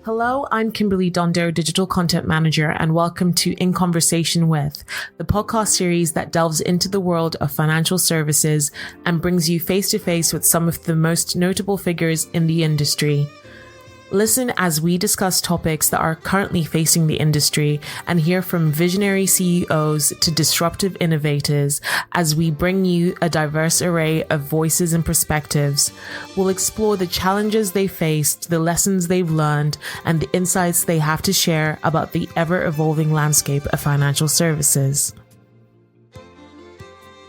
Hello, I'm Kimberley Dondo, Digital Content Manager, and welcome to In Conversation With, the podcast series that delves into the world of financial services and brings you face to face with some of the most notable figures in the industry. Listen as we discuss topics that are currently facing the industry and hear from visionary CEOs to disruptive innovators as we bring you a diverse array of voices and perspectives. We'll explore the challenges they faced, the lessons they've learned, and the insights they have to share about the ever-evolving landscape of financial services.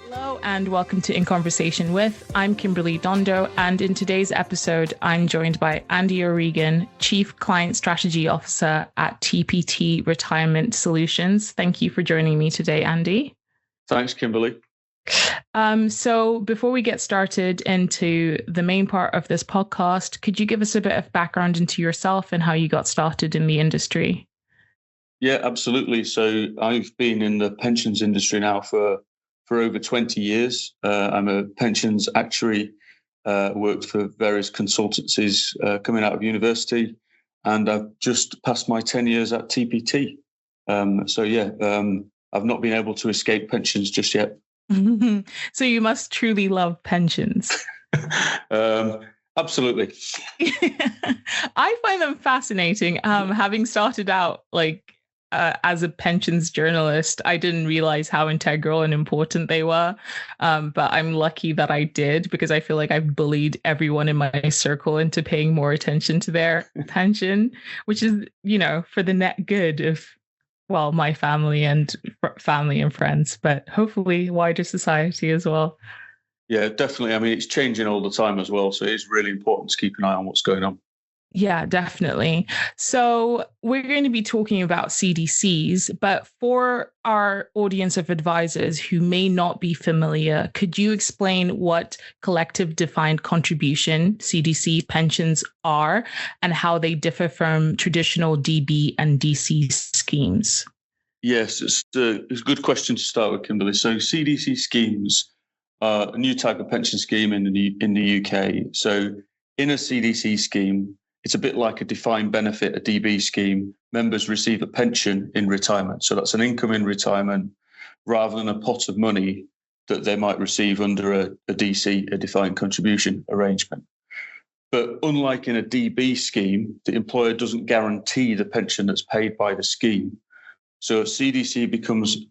Hello and welcome to In Conversation With. I'm Kimberley Dondo, and in today's episode, I'm joined by Andy O'Regan, Chief Client Strategy Officer at TPT Retirement Solutions. Thank you for joining me today, Andy. Thanks, Kimberley. So before we get started into the main part of this podcast, could you give us a bit of background into yourself and how you got started in the industry? Yeah, absolutely. So I've been in the pensions industry now for over 20 years. I'm a pensions actuary, worked for various consultancies coming out of university, and I've just passed my 10 years at TPT. I've not been able to escape pensions just yet. So you must truly love pensions. Absolutely. I find them fascinating. Having started out as a pensions journalist, I didn't realize how integral and important they were. But I'm lucky that I did, because I feel like I've bullied everyone in my circle into paying more attention to their pension, which is, for the net good of, my family and friends, but hopefully wider society as well. Yeah, definitely. I mean, it's changing all the time as well. So it's really important to keep an eye on what's going on. Yeah, definitely. So we're going to be talking about CDCs, but for our audience of advisors who may not be familiar, could you explain what collective defined contribution CDC pensions are and how they differ from traditional DB and DC schemes? Yes, it's a good question to start with, Kimberley. So CDC schemes are a new type of pension scheme in the UK. So in a CDC scheme, it's a bit like a defined benefit, a DB scheme. Members receive a pension in retirement. So that's an income in retirement rather than a pot of money that they might receive under a DC, a defined contribution arrangement. But unlike in a DB scheme, the employer doesn't guarantee the pension that's paid by the scheme. So CDC becomes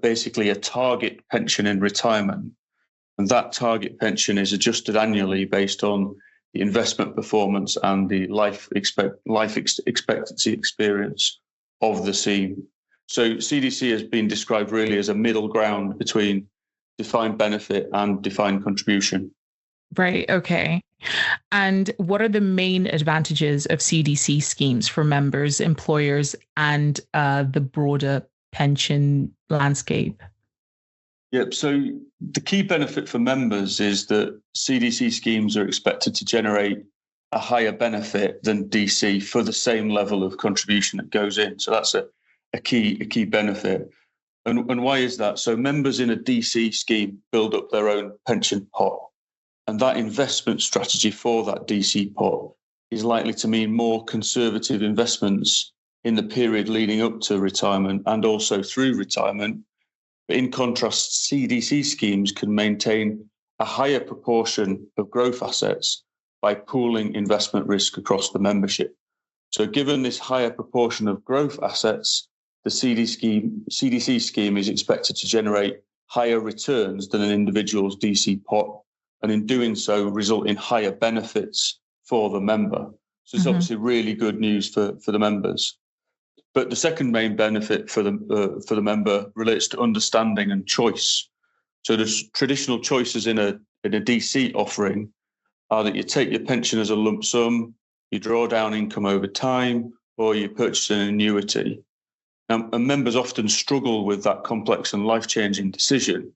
basically a target pension in retirement. And that target pension is adjusted annually based on the investment performance and the life expectancy experience of the scheme. So CDC has been described really as a middle ground between defined benefit and defined contribution. Right. Okay. And what are the main advantages of CDC schemes for members, employers, and the broader pension landscape? Yep. So the key benefit for members is that CDC schemes are expected to generate a higher benefit than DC for the same level of contribution that goes in. So that's a key benefit. And why is that? So members in a DC scheme build up their own pension pot, and that investment strategy for that DC pot is likely to mean more conservative investments in the period leading up to retirement and also through retirement. But in contrast, CDC schemes can maintain a higher proportion of growth assets by pooling investment risk across the membership. So given this higher proportion of growth assets, the CDC scheme is expected to generate higher returns than an individual's DC pot, and in doing so, result in higher benefits for the member. So it's obviously really good news for the members. But the second main benefit for the member relates to understanding and choice. So the traditional choices in a DC offering are that you take your pension as a lump sum, you draw down income over time, or you purchase an annuity. And members often struggle with that complex and life-changing decision,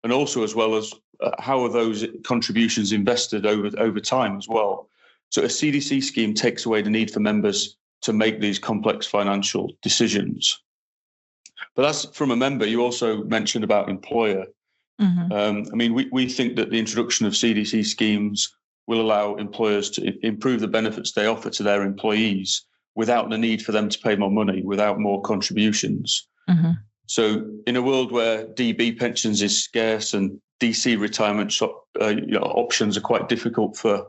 and also as well as how are those contributions invested over time as well. So a CDC scheme takes away the need for members to make these complex financial decisions. But that's from a member. You also mentioned about employer. We think that the introduction of CDC schemes will allow employers to improve the benefits they offer to their employees without the need for them to pay more money, without more contributions. Mm-hmm. So in a world where DB pensions is scarce and DC retirement options are quite difficult for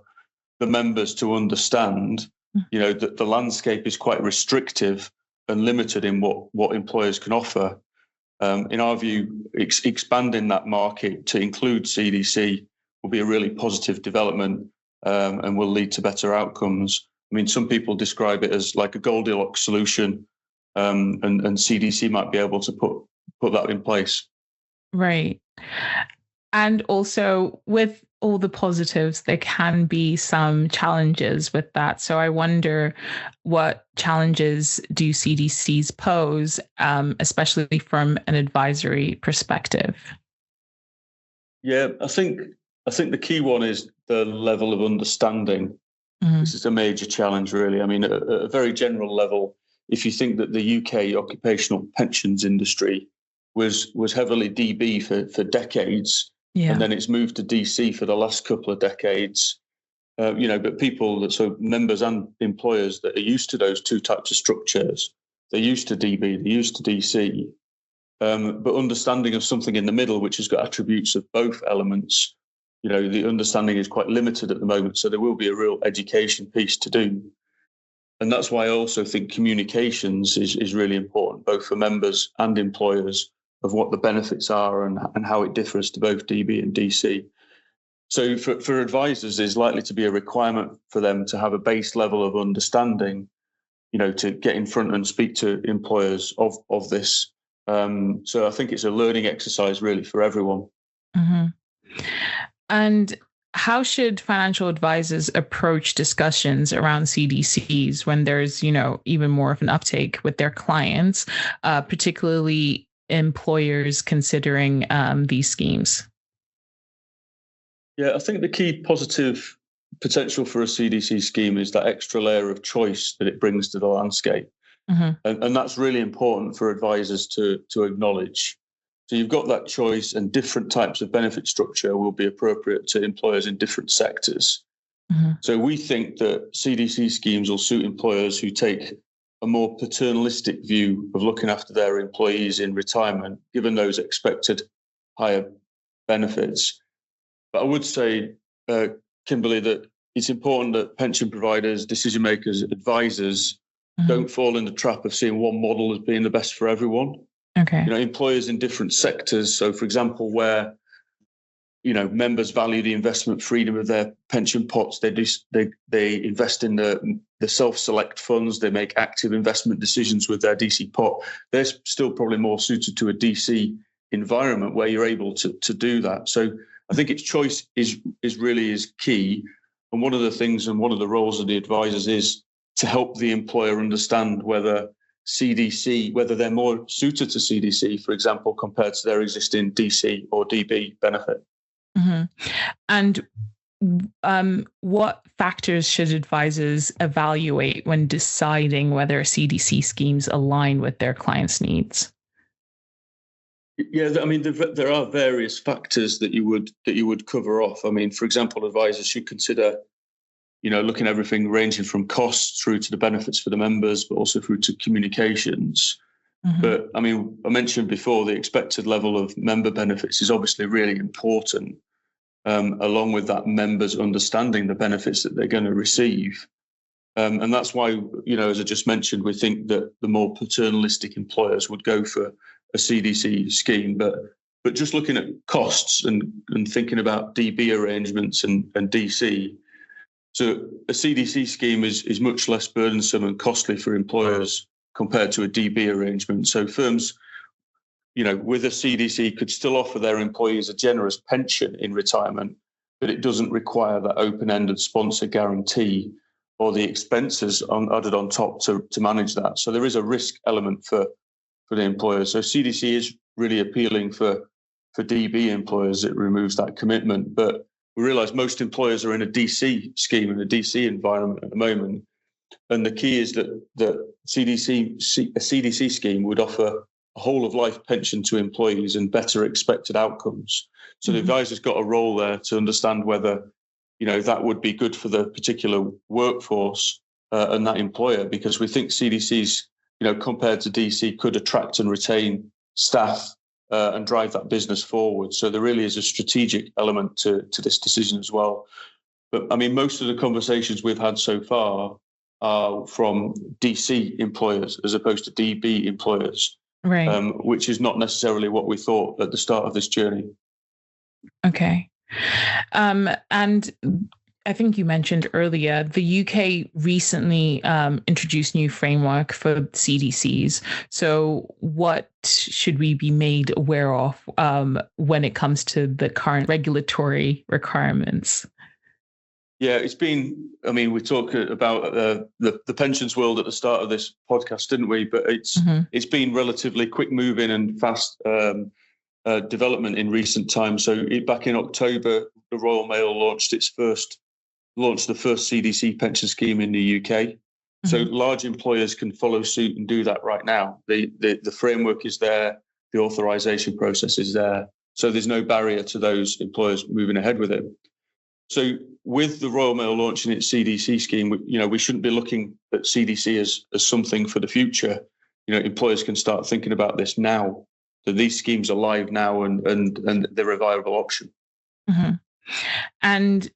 the members to understand, that the landscape is quite restrictive and limited in what employers can offer. In our view, expanding that market to include CDC will be a really positive development and will lead to better outcomes. I mean, some people describe it as like a Goldilocks solution, and CDC might be able to put that in place. Right. And also with all the positives, there can be some challenges with that. So I wonder, what challenges do CDCs pose, especially from an advisory perspective? Yeah, I think the key one is the level of understanding. Mm-hmm. This is a major challenge, really. I mean, at a very general level, if you think that the UK occupational pensions industry was heavily DB for decades, and then it's moved to DC for the last couple of decades, but people, so members and employers that are used to those two types of structures, they're used to DB, they're used to DC, but understanding of something in the middle, which has got attributes of both elements, the understanding is quite limited at the moment. So there will be a real education piece to do. And that's why I also think communications is really important, both for members and employers, of what the benefits are and how it differs to both DB and DC. So for advisors, there's likely to be a requirement for them to have a base level of understanding, to get in front and speak to employers of this. So I think it's a learning exercise really for everyone. Mm-hmm. And how should financial advisors approach discussions around CDCs when there's, even more of an uptake with their clients, particularly employers considering these schemes? Yeah, I think the key positive potential for a CDC scheme is that extra layer of choice that it brings to the landscape. Mm-hmm. And that's really important for advisors to acknowledge. So you've got that choice, and different types of benefit structure will be appropriate to employers in different sectors. Mm-hmm. So we think that CDC schemes will suit employers who take a more paternalistic view of looking after their employees in retirement, given those expected higher benefits. But I would say, Kimberley, that it's important that pension providers, decision makers, advisors don't fall in the trap of seeing one model as being the best for everyone. Okay. Employers in different sectors. So, for example, where members value the investment freedom of their pension pots, they invest in the self-select funds. They make active investment decisions with their DC pot. They're still probably more suited to a DC environment where you're able to do that. So I think its choice is really key. And one of the things and one of the roles of the advisors is to help the employer understand whether they're more suited to CDC, for example, compared to their existing DC or DB benefit. Mm-hmm. And what factors should advisors evaluate when deciding whether CDC schemes align with their clients' needs? Yeah, I mean, there are various factors that you would cover off. I mean, for example, advisors should consider, looking at everything ranging from costs through to the benefits for the members, but also through to communications. Mm-hmm. But I mean, I mentioned before, the expected level of member benefits is obviously really important, along with that members understanding the benefits that they're going to receive. And that's why, as I just mentioned, we think that the more paternalistic employers would go for a CDC scheme. But just looking at costs and thinking about DB arrangements and DC, so a CDC scheme is much less burdensome and costly for employers compared to a DB arrangement. So firms, with a CDC could still offer their employees a generous pension in retirement, but it doesn't require that open-ended sponsor guarantee or the expenses added on top to manage that. So there is a risk element for the employers. So CDC is really appealing for DB employers. It removes that commitment. But we realise most employers are in a DC scheme, in a DC environment at the moment. And the key is that a CDC scheme would offer a whole of life pension to employees and better expected outcomes. So the advisor's got a role there to understand whether that would be good for the particular workforce and that employer, because we think CDCs, compared to DC, could attract and retain staff and drive that business forward. So there really is a strategic element to this decision as well. But I mean, most of the conversations we've had so far are from DC employers as opposed to DB employers, right? Which is not necessarily what we thought at the start of this journey. Okay. And I think you mentioned earlier, the UK recently introduced new framework for CDCs. So what should we be made aware of when it comes to the current regulatory requirements? Yeah, we talked about the pensions world at the start of this podcast, didn't we? But it's been relatively quick moving and fast development in recent times. So back in October, the Royal Mail launched the first CDC pension scheme in the UK. So large employers can follow suit and do that right now. The framework is there, the authorization process is there. So there's no barrier to those employers moving ahead with it. So with the Royal Mail launching its CDC scheme, we shouldn't be looking at CDC as something for the future. Employers can start thinking about this now. So these schemes are live now and they're a viable option. Mm-hmm. And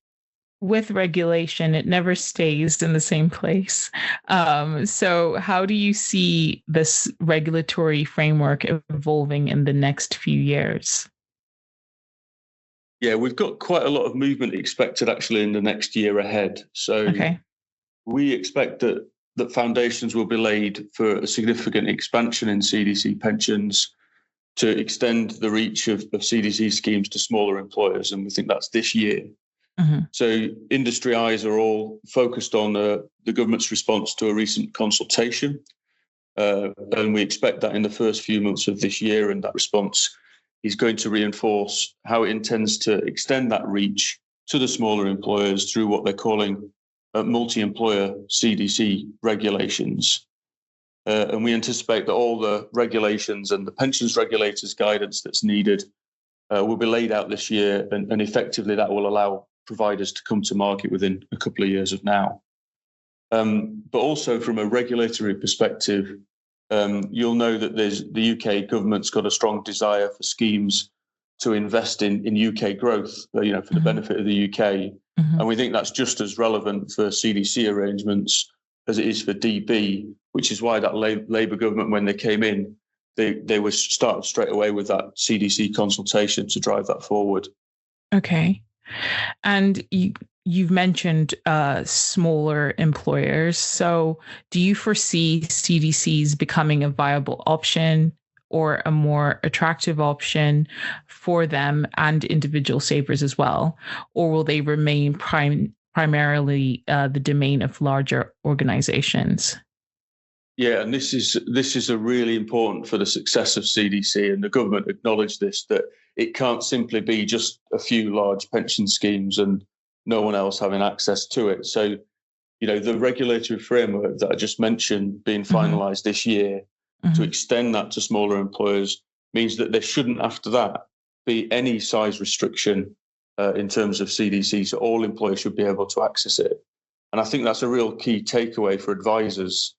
with regulation, it never stays in the same place. So how do you see this regulatory framework evolving in the next few years? Yeah, we've got quite a lot of movement expected actually in the next year ahead. So we expect that foundations will be laid for a significant expansion in CDC pensions to extend the reach of CDC schemes to smaller employers. And we think that's this year. So industry eyes are all focused on the government's response to a recent consultation. And we expect that in the first few months of this year, and that response is going to reinforce how it intends to extend that reach to the smaller employers through what they're calling multi-employer CDC regulations. And we anticipate that all the regulations and the pensions regulators' guidance that's needed will be laid out this year, and effectively that will allow providers to come to market within a couple of years of now. But also from a regulatory perspective, you'll know that the UK government's got a strong desire for schemes to invest in UK growth, for the benefit of the UK. And we think that's just as relevant for CDC arrangements as it is for DB, which is why that Labour government, when they came in, they were started straight away with that CDC consultation to drive that forward. Okay. And you've mentioned smaller employers. So do you foresee CDCs becoming a viable option or a more attractive option for them and individual savers as well? Or will they remain primarily the domain of larger organizations? Yeah, and this is a really important for the success of CDC, and the government acknowledged this, that it can't simply be just a few large pension schemes and no one else having access to it. So, the regulatory framework that I just mentioned being finalised this year to extend that to smaller employers means that there shouldn't, after that, be any size restriction in terms of CDC. So all employers should be able to access it. And I think that's a real key takeaway for advisors,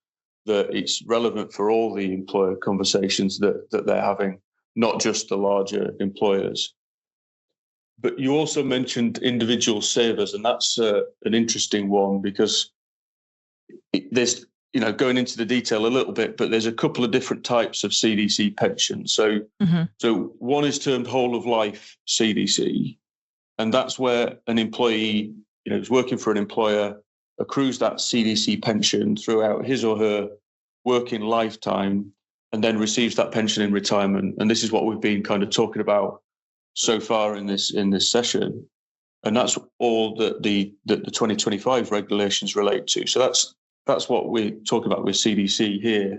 that it's relevant for all the employer conversations that they're having, not just the larger employers. But you also mentioned individual savers, and that's an interesting one, because there's, going into the detail a little bit, but there's a couple of different types of CDC pensions. So one is termed whole of life CDC, and that's where an employee, is working for an employer, accrues that CDC pension throughout his or her working lifetime, and then receives that pension in retirement. And this is what we've been kind of talking about so far in this session. And that's all that the 2025 regulations relate to. So that's what we're talking about with CDC here.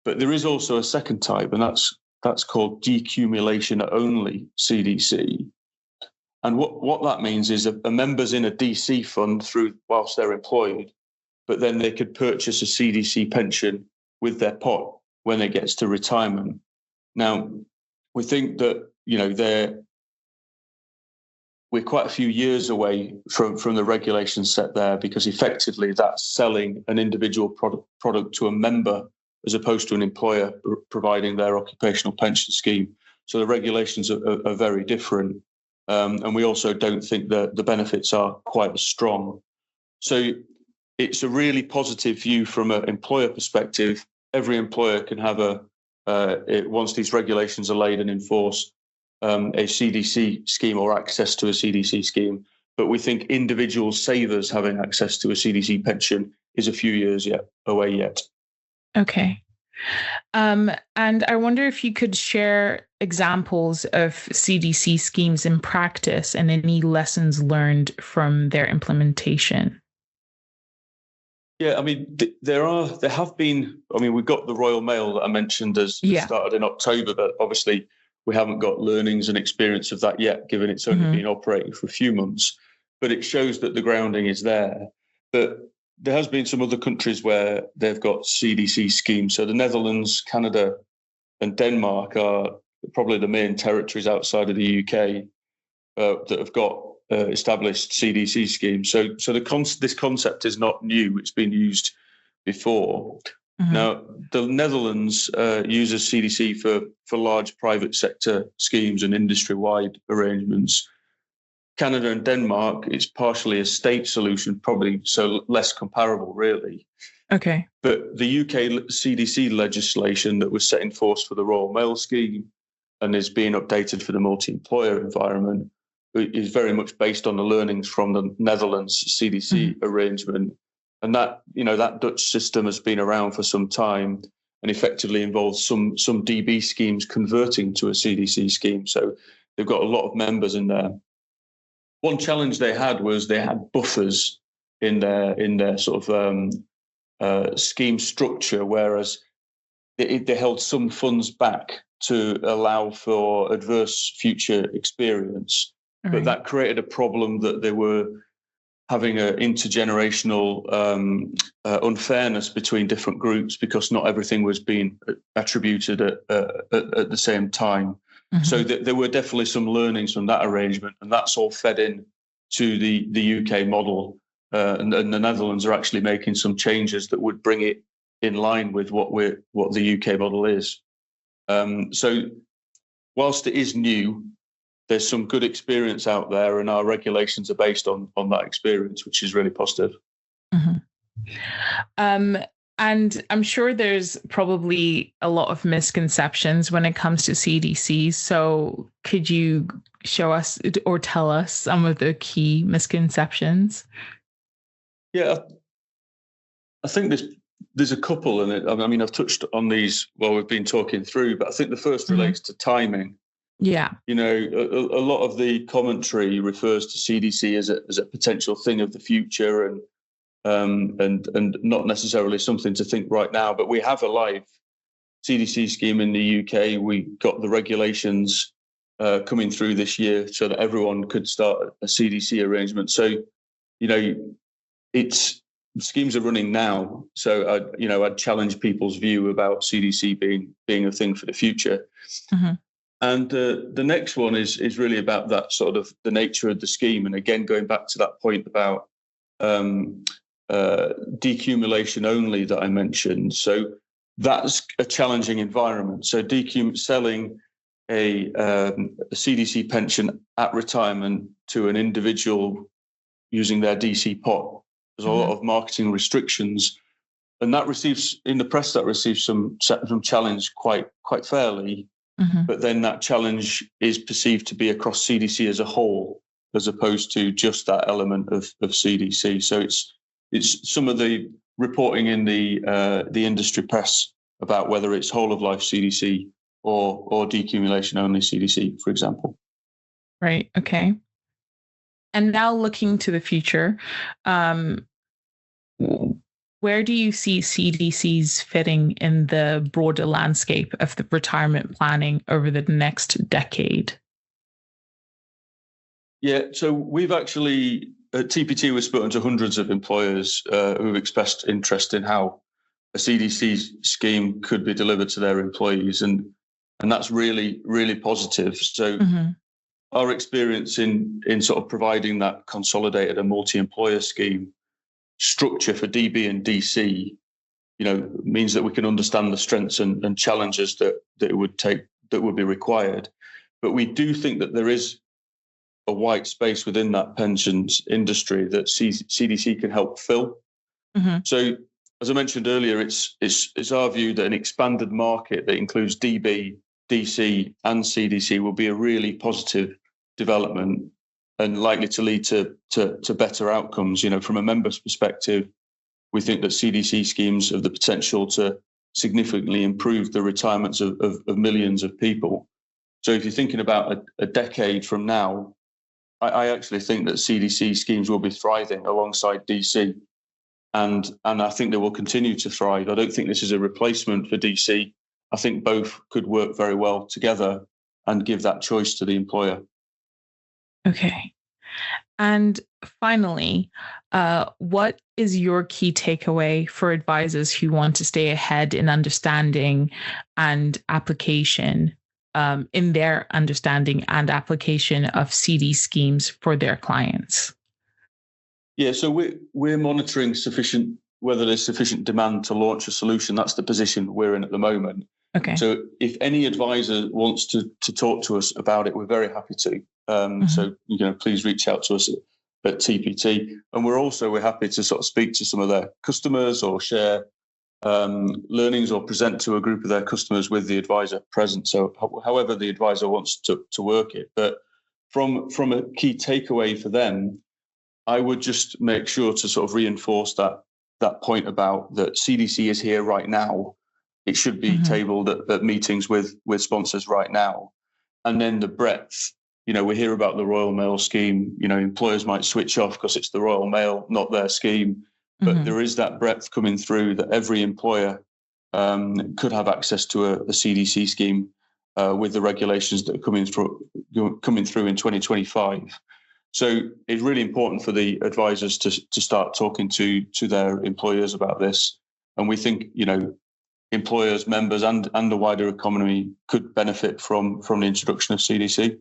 But there is also a second type, and that's called decumulation only CDC. And what that means is a member's in a DC fund whilst they're employed, but then they could purchase a CDC pension with their pot when it gets to retirement. Now, we think that, we're quite a few years away from the regulation set there, because effectively that's selling an individual product to a member as opposed to an employer providing their occupational pension scheme. So the regulations are very different. And we also don't think that the benefits are quite as strong. So it's a really positive view from an employer perspective. Every employer can have once these regulations are laid and enforced, a CDC scheme or access to a CDC scheme. But we think individual savers having access to a CDC pension is a few years away yet. Okay. And I wonder if you could share examples of CDC schemes in practice and any lessons learned from their implementation. Yeah, I mean, there have been, I mean, we've got the Royal Mail that I mentioned as started in October, but obviously we haven't got learnings and experience of that yet, given it's only been operating for a few months. But it shows that the grounding is there. But there has been some other countries where they've got CDC schemes. So the Netherlands, Canada, and Denmark are probably the main territories outside of the UK that have got established CDC schemes. So this concept is not new. It's been used before. Now, the Netherlands uses CDC for large private sector schemes and industry-wide arrangements. Canada and Denmark, it's partially a state solution, probably, so less comparable, really. Okay. But the UK CDC legislation that was set in force for the Royal Mail scheme and is being updated for the multi-employer environment is very much based on the learnings from the Netherlands CDC arrangement. And that Dutch system has been around for some time and effectively involves some DB schemes converting to a CDC scheme. So they've got a lot of members in there. One challenge they had was they had buffers in their sort of scheme structure, whereas they held some funds back to allow for adverse future experience. Right. But that created a problem that they were having an intergenerational unfairness between different groups, because not everything was being attributed at the same time. So there were definitely some learnings from that arrangement, and that's all fed in to the UK model. And the Netherlands are actually making some changes that would bring it in line with what the UK model is. So whilst it is new, there's some good experience out there, and our regulations are based on that experience, which is really positive. And I'm sure there's probably a lot of misconceptions when it comes to CDCs. So could you show us or tell us some of the key misconceptions? Yeah, I think there's a couple, and I mean, I've touched on these while we've been talking through, but I think the first relates to timing. Yeah. You know, a lot of the commentary refers to CDC as a potential thing of the future and not necessarily something to think right now. But we have a live CDC scheme in the UK. We got the regulations coming through this year so that everyone could start a CDC arrangement. So, you know, schemes are running now. So, I'd challenge people's view about CDC being a thing for the future. And the next one is really about that sort of the nature of the scheme. And again, going back to that point about decumulation only that I mentioned. So that's a challenging environment. So selling a CDC pension at retirement to an individual using their DC pot, there's a lot of marketing restrictions. And that receives some challenge quite fairly. But then that challenge is perceived to be across CDC as a whole, as opposed to just that element of CDC. So it's some of the reporting in the industry press about whether it's whole of life CDC or decumulation only CDC, for example. Right. Okay. And now looking to the future, where do you see CDCs fitting in the broader landscape of the retirement planning over the next decade? Yeah, so we've actually, at TPT, we've spoken to hundreds of employers who've expressed interest in how a CDC scheme could be delivered to their employees. And that's really, really positive. So our experience in sort of providing that consolidated and multi-employer scheme structure for DB and DC, means that we can understand the strengths and challenges that it would take, that would be required. But we do think that there is a white space within that pensions industry that CDC can help fill. Mm-hmm. So, as I mentioned earlier, it's our view that an expanded market that includes DB, DC, and CDC will be a really positive development and likely to lead to better outcomes. From a member's perspective, we think that CDC schemes have the potential to significantly improve the retirements of millions of people. So if you're thinking about a decade from now, I actually think that CDC schemes will be thriving alongside DC. And I think they will continue to thrive. I don't think this is a replacement for DC. I think both could work very well together and give that choice to the employer. Okay. And finally, what is your key takeaway for advisors who want to stay ahead in understanding and application, in their understanding and application of CD schemes for their clients? Yeah, so we're monitoring whether there's sufficient demand to launch a solution. That's the position we're in at the moment. Okay. So if any advisor wants to talk to us about it, we're very happy to. So please reach out to us at TPT, and we're happy to sort of speak to some of their customers or share learnings or present to a group of their customers with the advisor present. So however the advisor wants to work it, but from a key takeaway for them, I would just make sure to sort of reinforce that point about that CDC is here right now. It should be tabled at meetings with sponsors right now. And then the breadth, we hear about the Royal Mail scheme, employers might switch off because it's the Royal Mail, not their scheme. But there is that breadth coming through that every employer could have access to a CDC scheme with the regulations that are coming through in 2025. So it's really important for the advisors to start talking to their employers about this. And we think, employers, members, and the wider economy could benefit from the introduction of CDC.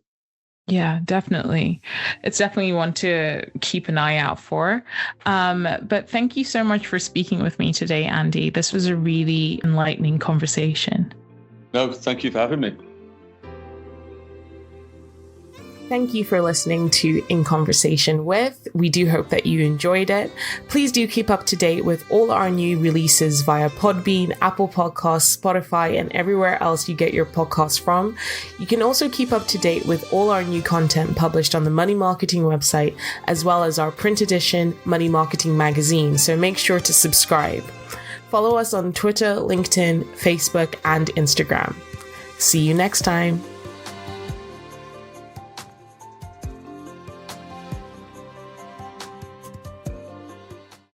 Yeah, definitely. It's definitely one to keep an eye out for. But thank you so much for speaking with me today, Andy. This was a really enlightening conversation. No, thank you for having me. Thank you for listening to In Conversation With. We do hope that you enjoyed it. Please do keep up to date with all our new releases via Podbean, Apple Podcasts, Spotify, and everywhere else you get your podcasts from. You can also keep up to date with all our new content published on the Money Marketing website, as well as our print edition Money Marketing magazine. So make sure to subscribe. Follow us on Twitter, LinkedIn, Facebook, and Instagram. See you next time.